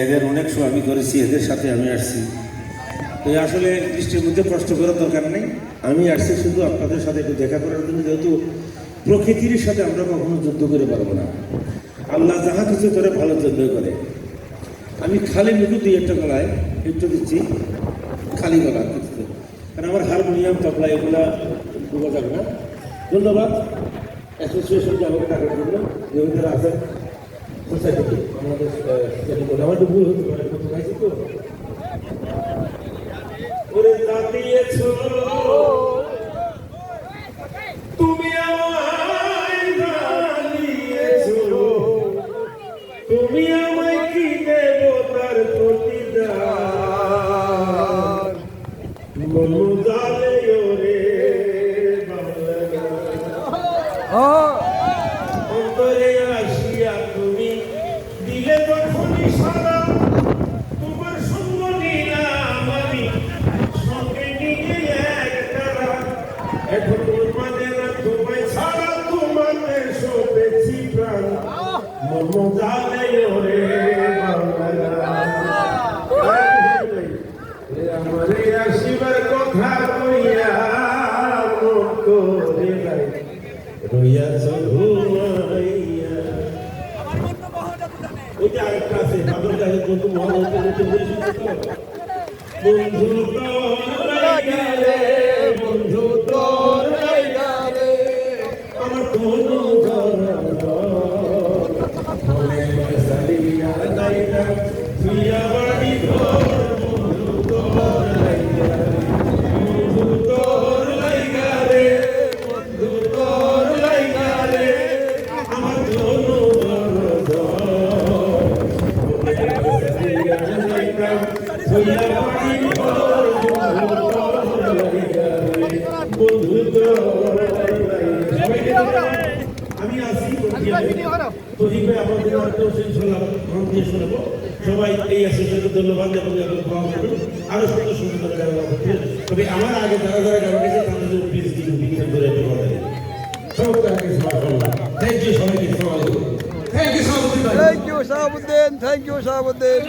এদের অনেক সময় আমি করেছি, এদের সাথে আমি আসছি। তো আসলে বৃষ্টির মধ্যে কষ্ট করার দরকার নেই। আমি আসছি শুধু আপনাদের সাথে একটু দেখা করার জন্য, যেহেতু প্রকৃতির সাথে আমরা কখনো যুদ্ধ করে পারবো না। আল্লাহ যাহা কিছু করে ভালোর জন্য করে। আমি খালি মুখে দুই একটা গলায় একটু দিচ্ছি, খালি গলা কিছু, কারণ আমার হারমোনিয়াম তবলা এগুলা ডুবা যাবে না। ধন্যবাদ অ্যাসোসিয়েশন আমাকে টাকার জন্য যেহেতু আছেন সোসাইটি, আমাদের আমার একটু ভুল হতে পারে, পাইছি তো ওরে তাতিয়েছ তুমি আমায় জানিয়েছ, তুমি আমায় কি দেব তার প্রতিদান, মন জালে ওরে অন্তরে আসিয়া তুমি দিলে তখনই সারা, তোমার সঙ্গ নিলাম আমি সঙ্গে নিয়ে একটা, এখন তোমাকে না তোমায় ছাড়া তোমাদের শোধেছি প্রাণ, মন জালে ওরে আমারে আসিবার কথা কইয়া মন করে নাই রইয়াছ ঘুমাইয়া। ওই যে আরেকটা আছে বাবার কাছে বন্ধু বন্ধু তোর গেলে, বন্ধু তোর গেলে আমার কোনো তুইয়া বাড়ি ঘর, বন্ধু তোর বন্ধু তোর লাইগারে, বন্ধু তোর লাইগারে আমার কোনো আমি আসি সবাই এই অ্যাসোসিয়েশনের ধন্যবাদ এবং আরো সুন্দর সুন্দর গান করছে। তবে আমার আগে যারা যারা গান গেছে তাদের প্লিজ কিছু বিখ্যাত করে একটু বলা যায়। থ্যাংক ইউ সবাইকে, thank you Sahabuddin, thank you Shahabuddin.